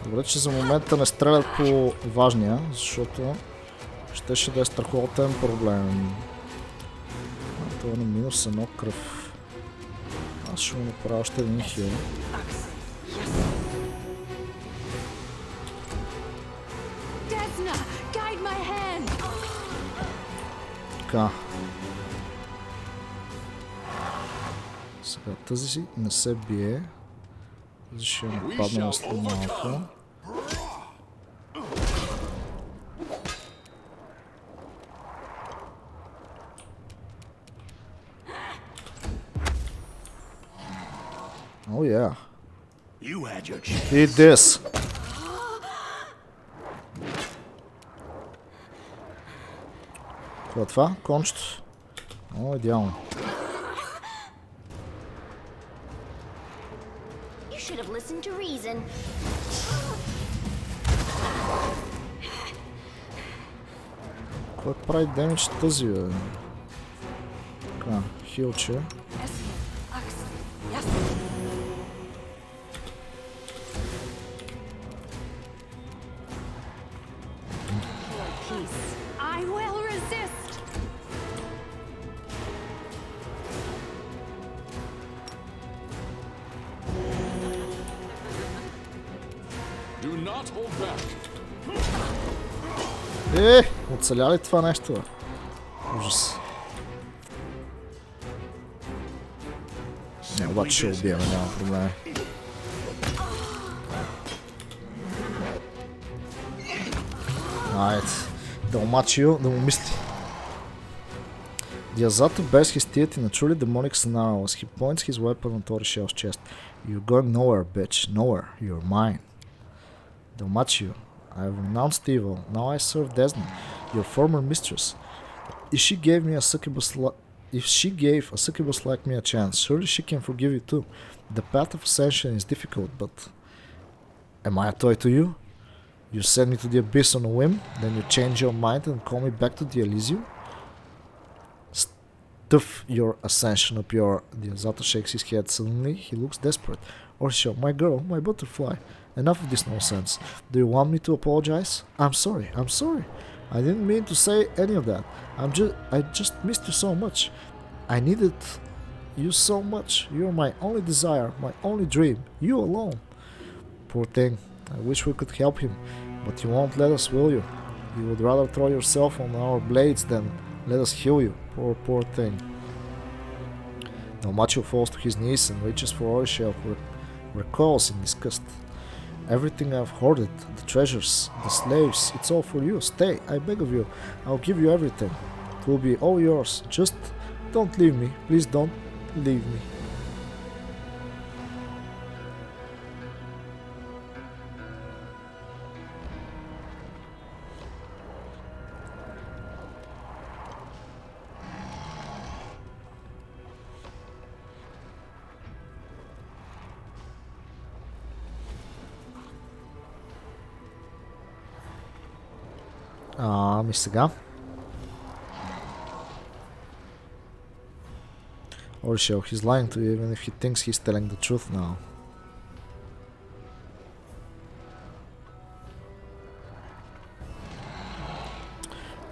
Добре, че за момента не стрелят по важния, защото щеше да е страхотен проблем. Това е на минус 1 кръв. Аз ще му направя още един хил. Така. Сега тази си не се бие. Тази ще нападна на след малко. Oh yeah. You had your chance. Eat this. Какво е това? Кончето. О, идеално. You should have listened to reason. Какво прави демидж тази, бе? Така, хилче. I will resist. Do not hold back. Оцеля ли това нещо, бе? Ужас. Не, обаче ще убиеме, няма проблеми. Айде. Далмачио да му мисли. Диазато bears his teeth in a truly demonic scenario as he points his weapon on Torishell's chest. You're going nowhere, bitch. Nowhere. You're mine. Dalmachio, I have renounced evil. Now I serve Desna, your former mistress. If she gave a succubus like me a chance, surely she can forgive you too. The path of ascension is difficult, but am I a toy to you? You send me to the abyss on a whim, then you change your mind and call me back to the Elysium? Stuff your ascension up your... Diazato shakes his head. Suddenly, he looks desperate. Orshel, my girl, my butterfly. Enough of this nonsense. Do you want me to apologize? I'm sorry. I didn't mean to say any of that. I just missed you so much. I needed you so much. You're my only desire, my only dream. You alone. Poor thing. I wish we could help him, but you won't let us, will you? You would rather throw yourself on our blades than let us heal you. Poor thing. Dalmachio falls to his knees and reaches for Orishel, who recoils in disgust. Everything I've hoarded, the treasures, the slaves, it's all for you. Stay, I beg of you. I'll give you everything. It will be all yours. Just don't leave me. Please don't leave me. Ами сега. Or shall he's lying to you even if he thinks he's telling the truth now.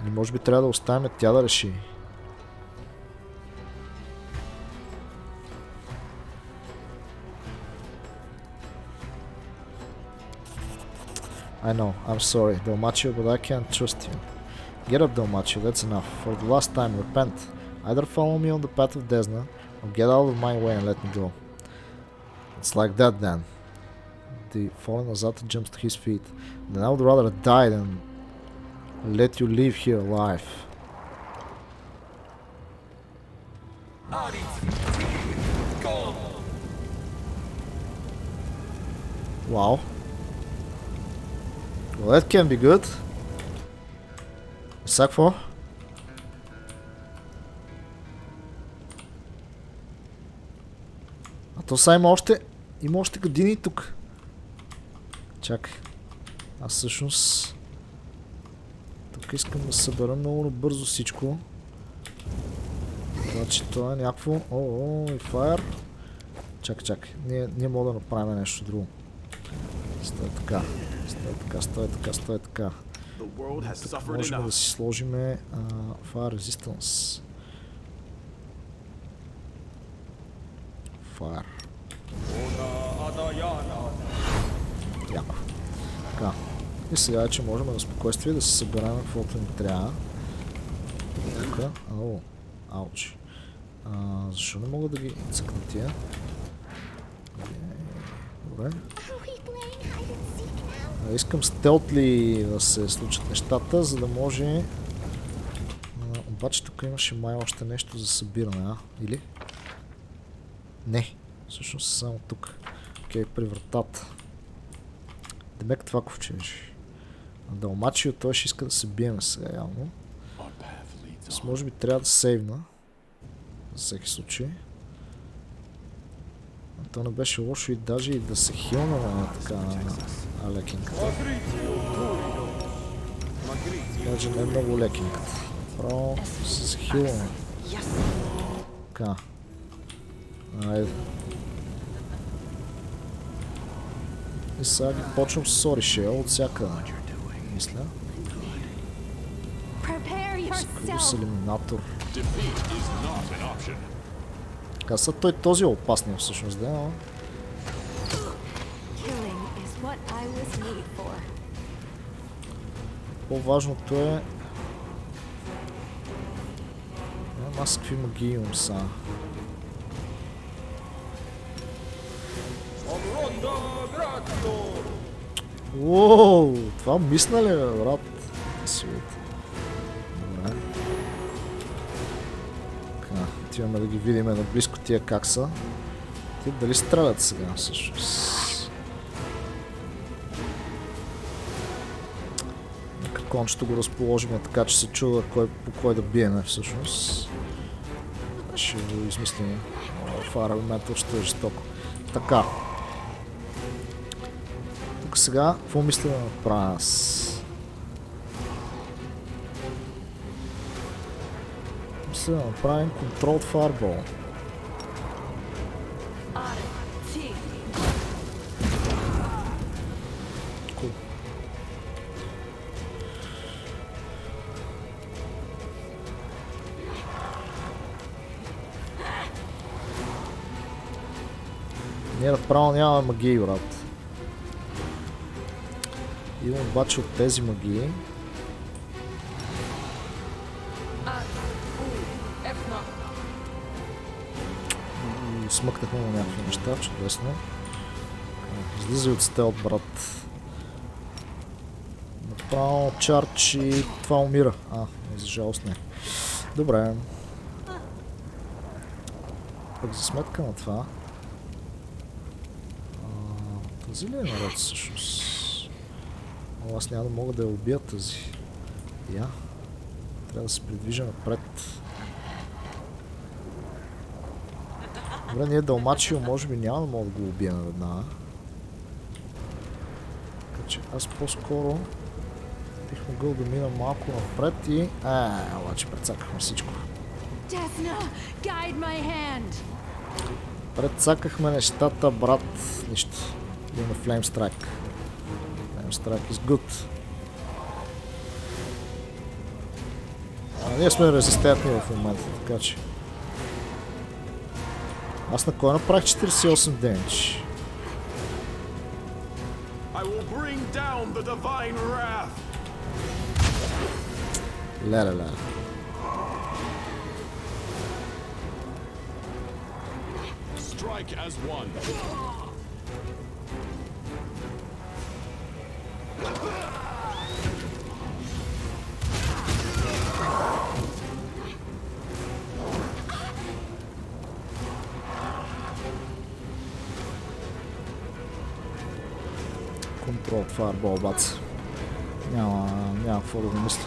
Или може би трябва да оставим тя да реши. I know, I'm sorry, Dalmachio, but I can't trust you. Get up, Dalmachio, that's enough. For the last time, repent. Either follow me on the path of Desna, or get out of my way and let me go. It's like that then. The fallen Azata jumps to his feet. Then I would rather die than let you live here alive. Wow. Well, that can be good. Сега какво? А то сега има още години тук. Чакай. Аз всъщност тук искам да събера много бързо всичко. Значи това е някакво... и фаер. Чакай. Ние мога да направим нещо друго. Стой така. Тук можем да си сложим Fire Resistance. Fire. Яко. Така. И сега вече можем на спокойствие да се съберем каквото ни трябва. Тук. Ауч. Защо не мога да ги цъкна тия? Добре. Искам стелтли да се случат нещата, за да може... Обаче тук имаше май още нещо за събиране, Или? Не. Всъщност само тук. Окей, при вратата. Демек това ковчеж. Далмачио, той ще иска да се биеме сега явно. Аз може би трябва да сейвна. За всеки случай. То не беше лошо и даже и да се хилна на така лекинката. Даже не е много лекинката. Право се хилваме. Така. Айде. И сега ги почвам с Соришел от всяка, мисля. С елиминатор. Така са този е опасният всъщност, да, но... По-важното е... Аз какви магии имам са. Уоу, това мисля ли, бе, брат? Добре. Отиваме да ги видим наблизко тия как са. Те дали стрелят сега всъщност? Нека кончето го разположим така, че се чува по кой да биеме всъщност. Ще го измислим. Това аргумент още е жестоко. Така. Тук сега, какво мисля да направя аз? Мисля да направим Controlled Fireball. Cool. Ние направо нямаме магии, брат. Идвам обаче от тези магии. Смъкнахме на някакви неща, чудесно. Излизай от стелт, брат. Направо чарч и това умира. За жалост не. Добре. Пък за сметка на това. Тази ли е наред всъщност? Аз няма да мога да я убия тази. Трябва да се придвижа напред. Добре, ние Далмачио може би няма да мога да го убием веднага. Така че аз по-скоро бих могъл да мина малко напред и... обаче прецакахме всичко. Tyakhna, guide my hand. Прецакахме нещата, брат. Нищо. Имаме Flame Strike. Flame Strike is good. Ние сме резистентни в момента, така че... Аз на кой направих 48 демидж? Леле. Strike as one. Контрол, фаербол, бац. Няма какво да го мисля.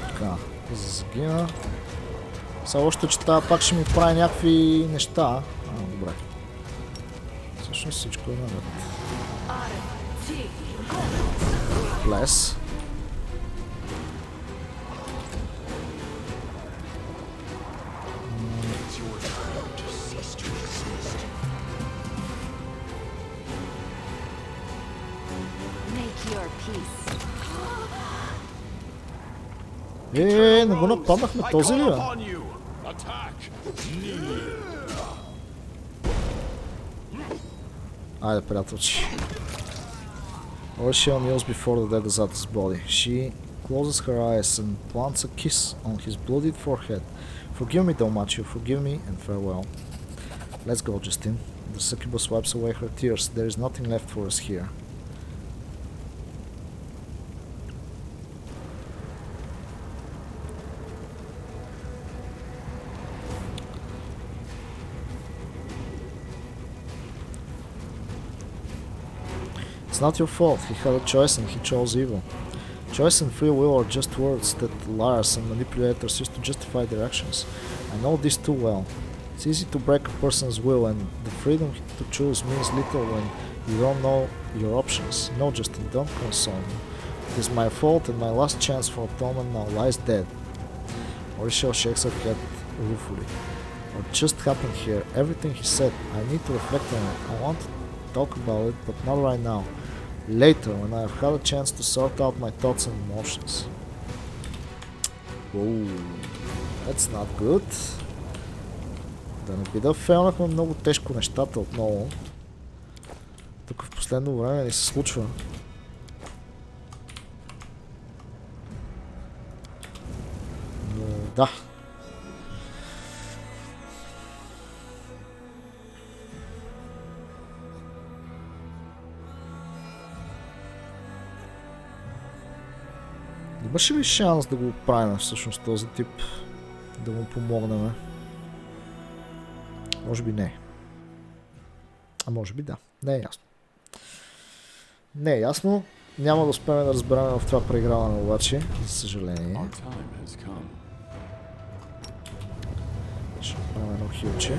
Така, загина. Сега още, че това пак ще ми прави някакви неща. Добре. Всъщност всичко е наред. Плес. Не го нападнахме този ли, бе? Айде, приятелчи. Alicia kneels before the dead is at his body. She closes her eyes and plants a kiss on his bloodied forehead. Forgive me, Dalmacio, forgive me, and farewell. Let's go, Justin. The succubus wipes away her tears. There is nothing left for us here. It's not your fault. He had a choice and he chose evil. Choice and free will are just words that liars and manipulators use to justify their actions. I know this too well. It's easy to break a person's will, and the freedom to choose means little when you don't know your options. No, Justin, don't console me. It is my fault, and my last chance for atonement now lies dead. Mauricio shakes her head ruefully. What just happened here? Everything he said. I need to reflect on it. I want to talk about it, but not right now. Later, when I have had a chance to sort out my thoughts and emotions. Whoa, that's not good. Да не би да фейлнахме много тежко нещата отново. Тук в последно време ни се случва. Но да. Имаше ли шанс да го оправим всъщност този тип? Да му помогнем? Може би не. А може би да. Не е ясно. Не е ясно. Няма да успеем да разберем в това преиграване обаче, за съжаление. Ще направим едно хилче.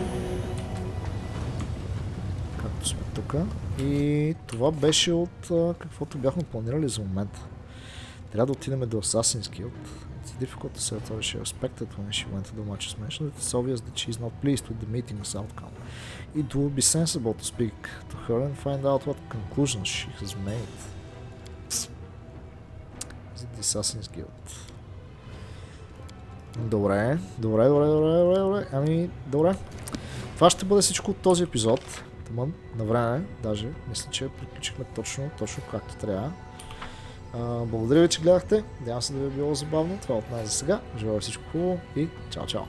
Както сме тук. И това беше от каквото бяхме планирали за момента. Трябва да отидем до Assassin's Guild. It's difficult to say what she expected when she went to Dalmachia's mansion. It's obvious that she is not pleased with the meeting's outcome. It would be sensible to speak to her and find out what conclusions she has made. За the Assassin's Guild. Добре. Ами, добре. Това ще бъде всичко от този епизод. Тъмън, на време, даже. Мисля, че приключихме точно както трябва. Благодаря ви, че гледахте. Надявам се да ви е било забавно. Това от нас за сега. Желая всичко хубаво и чао!